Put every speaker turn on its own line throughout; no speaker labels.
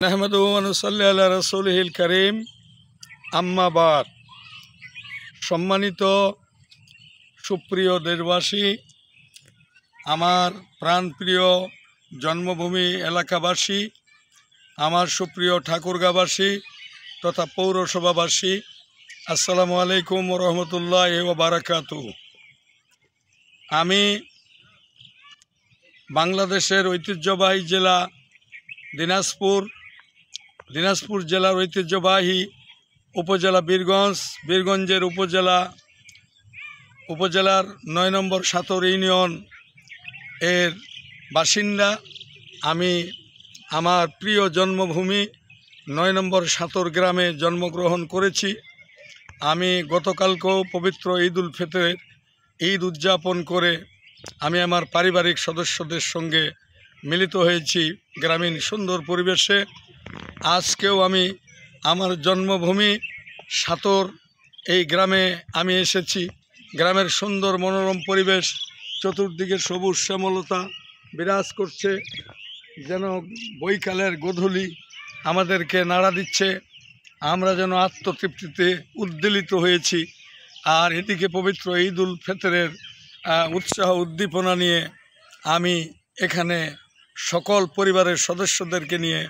নাহমাদুহু ওয়া নুসাল্লি আলা রাসূলিহিল কারীম আম্মা বাদ। সম্মানিত সুপ্রিয় দেশবাসী, আমার প্রাণপ্রিয় জন্মভূমি এলাকাবাসী, আমার সুপ্রিয় ঠাকুরগাঁবাসী তথা পৌরসভাবাসী, আসসালামু আলাইকুম ওয়া রাহমাতুল্লাহি ওয়া বারাকাতুহু। আমি বাংলাদেশের ঐতিহ্যবাহী জেলা দিনাজপুর জেলার ঐতিহ্যবাহী উপজেলা বীরগঞ্জের উপজেলার ৯ নম্বর সাতর ইউনিয়ন এর বাসিন্দা। আমি আমার প্রিয় জন্মভূমি ৯ নম্বর সাতর গ্রামে জন্মগ্রহণ করেছি। আমি গতকালকেও পবিত্র ঈদুল ফিতরের ঈদ উদযাপন করে আমি আমার পারিবারিক সদস্যদের সঙ্গে মিলিত হয়েছি গ্রামীণ সুন্দর পরিবেশে। আজকেও আমি আমার জন্মভূমি সাতর এই গ্রামে আমি এসেছি। গ্রামের সুন্দর মনোরম পরিবেশ, চতুর্দিকে সবুজ শ্যামলতা বিরাজ করছে, যেন বৈকালের গোধূলি আমাদেরকে নাড়া দিচ্ছে। আমরা যেন আত্মতৃপ্তিতে উদ্বেলিত হয়েছি। আর এদিকে পবিত্র ঈদুল ফিতরের উৎসাহ উদ্দীপনা নিয়ে আমি এখানে সকল পরিবারের সদস্যদেরকে নিয়ে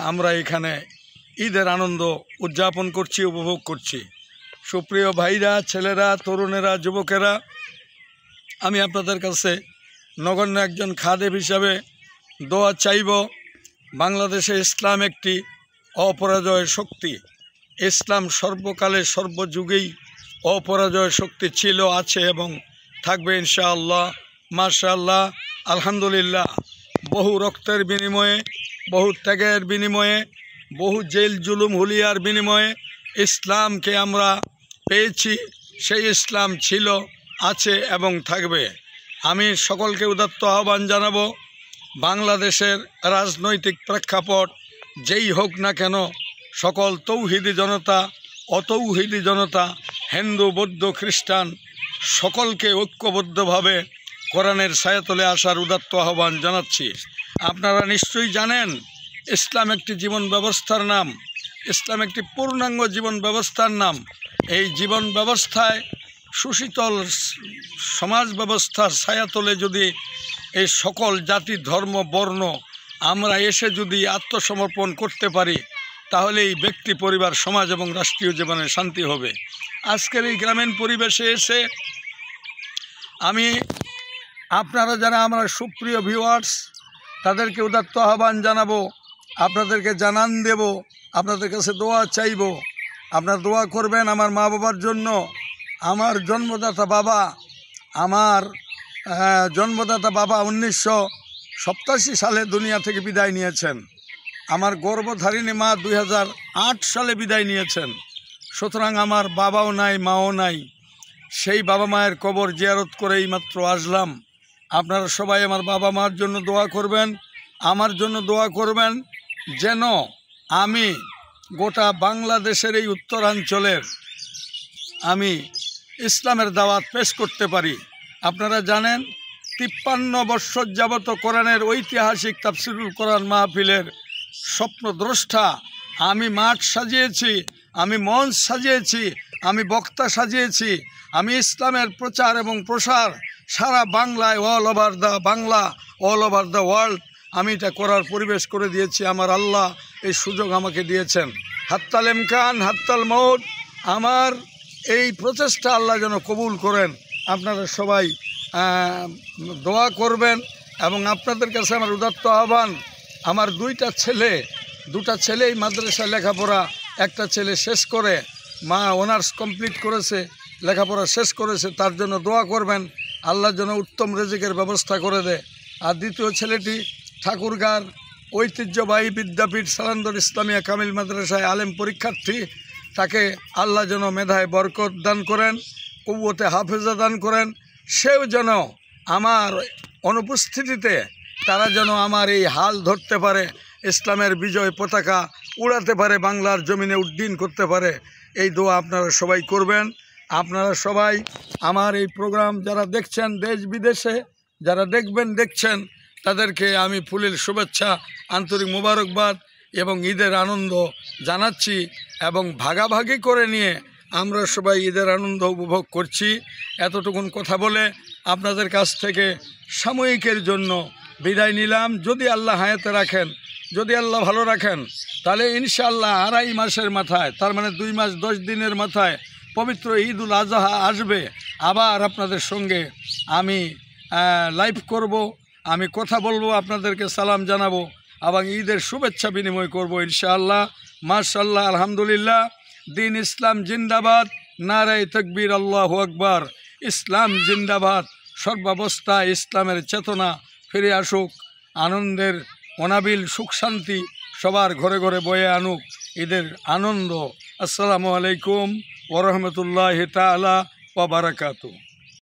আমরা এখানে ঈদের আনন্দ উদযাপন করছি, উপভোগ করছি। সুপ্রিয় ভাইরা, ছেলেরা, তরুণেরা, যুবকেরা, আমি আপনাদের কাছে নগণ্য একজন খাদেম হিসাবে দোয়া চাইব। বাংলাদেশে ইসলাম একটি অপরাজয় শক্তি। ইসলাম সর্বকালে সর্বযুগেই অপরাজয় শক্তি ছিল, আছে এবং থাকবে ইনশাআল্লাহ। মাশাআল্লাহ, আলহামদুলিল্লাহ। বহু রক্তের বিনিময়ে, বহু ত্যাগের বিনিময়ে, বহু জেল জুলুম হুলিয়ার বিনিময়ে ইসলামকে আমরা পেয়েছি। সেই ইসলাম ছিল, আছে এবং থাকবে। আমি সকলকে উদাত্ত আহ্বান জানাবো, বাংলাদেশের রাজনৈতিক প্রেক্ষাপট যেই হোক না কেন, সকল তৌহিদি জনতা, অতৌহিদি জনতা, হিন্দু, বৌদ্ধ, খ্রিস্টান সকলকে ঐক্যবদ্ধভাবে কোরআনের ছায়াতলে আসার উদাত্ত আহ্বান জানাচ্ছি। আপনারা নিশ্চয়ই জানেন, ইসলাম একটি জীবন ব্যবস্থার নাম, ইসলাম একটি পূর্ণাঙ্গ জীবন ব্যবস্থার নাম। এই জীবন ব্যবস্থায় সুশীতল সমাজ ব্যবস্থার ছায়াতলে যদি এই সকল জাতি, ধর্ম, বর্ণ আমরা এসে যদি আত্মসমর্পণ করতে পারি, তাহলে এই ব্যক্তি, পরিবার, সমাজ এবং রাষ্ট্রীয় জীবনে শান্তি হবে। আজকের এই গ্রামীণ পরিবেশে এসে আমি আপনারা যারা আমার সুপ্রিয় ভিউয়ার্স, তাদেরকে উদাত্ত আহ্বান জানাবো, আপনাদেরকে জানান দেব, আপনাদের কাছে দোয়া চাইব। আপনারা দোয়া করবেন আমার মা বাবার জন্য। আমার জন্মদাতা বাবা 1987 সালে দুনিয়া থেকে বিদায় নিয়েছেন। আমার গর্ভধারিণী মা 2008 সালে বিদায় নিয়েছেন। সুতরাং আমার বাবাও নাই, মাও নাই। সেই বাবা মায়ের কবর জিয়ারত করেই মাত্র আসলাম। আপনারা সবাই আমার বাবা মার জন্য দোয়া করবেন, আমার জন্য দোয়া করবেন, যেন আমি গোটা বাংলাদেশের এই উত্তরাঞ্চলের আমি ইসলামের দাওয়াত পেশ করতে পারি। আপনারা জানেন, 53 বৎসর যাবত কোরআনের ঐতিহাসিক তাফসিরুল কোরআন মাহফিলের স্বপ্নদ্রষ্টা। আমি মাঠ সাজিয়েছি, আমি মঞ্চ সাজিয়েছি, আমি বক্তা সাজিয়েছি। আমি ইসলামের প্রচার এবং প্রসার সারা বাংলায়, অল ওভার দ্য ওয়ার্ল্ড আমি এটা করার পরিবেশ করে দিয়েছি। আমার আল্লাহ এই সুযোগ আমাকে দিয়েছেন। হাত্তাল ইমকান হাত্তাল মৌত। আমার এই প্রচেষ্টা আল্লাহ যেন কবুল করেন। আপনারা সবাই দোয়া করবেন। এবং আপনাদের কাছে আমার উদাত্ত আহ্বান, আমার দুটা ছেলেই মাদ্রাসায় লেখাপড়া, একটা ছেলে শেষ করে অনার্স কমপ্লিট করেছে, লেখাপড়া শেষ করেছে, তার জন্য দোয়া করবেন, আল্লাহ যেন উত্তম রিজিকের ব্যবস্থা করে দেয়। আর দ্বিতীয় ছেলেটি ঠাকুরগাঁর ঐতিহ্যবাহী বিদ্যাপীঠ সালান্দর ইসলামিয়া কামিল মাদ্রাসায় আলেম পরীক্ষার্থী, তাকে আল্লাহ যেন মেধায় বরকত দান করেন, কুওয়াতে হাফেজা দান করেন। সেও যেন আমার অনুপস্থিতিতে তারা যেন আমার এই হাল ধরতে পারে, ইসলামের বিজয় পতাকা উড়াতে পারে, বাংলার জমিনে উড্ডীন করতে পারে। এই দোয়া আপনারা সবাই করবেন। আপনারা সবাই আমার এই প্রোগ্রাম যারা দেখছেন, দেশ বিদেশে যারা দেখছেন, তাদেরকে আমি ফুলের শুভেচ্ছা, আন্তরিক মোবারকবাদ। এবং ঈদের আনন্দ জানাচ্ছি এবং ভাগাভাগি করে নিয়ে আমরা সবাই ঈদের আনন্দ উপভোগ করছি। এতটুকুন কথা বলে আপনাদের কাছ থেকে সাময়িকের জন্য বিদায় নিলাম। যদি আল্লাহ হায়াতে রাখেন, যদি আল্লাহ ভালো রাখেন, তাহলে ইনশাআল্লাহ 2.5 মাসের মাথায়, তার মানে 2 মাস 10 দিনের মাথায় পবিত্র ঈদুল আজহা আসবে। আবার আপনাদের সঙ্গে আমি লাইভ করব, আমি কথা বলবো, আপনাদেরকে সালাম জানাবো এবং ঈদের শুভেচ্ছা বিনিময় করব ইনশাআল্লাহ। মাশাআল্লাহ, আলহামদুলিল্লাহ। দিন ইসলাম জিন্দাবাদ, নারায়ে তাকবীর, আল্লাহু আকবার। ইসলাম জিন্দাবাদ। সর্বাবস্থায় ইসলামের চেতনা ফিরে আসুক, আনন্দের অনাবিল সুখ শান্তি সবার ঘরে ঘরে বয়ে আনুক ঈদের আনন্দ। আসসালামু আলাইকুম ওয়া রাহমাতুল্লাহি তাআলা ওয়া বারাকাতুহু।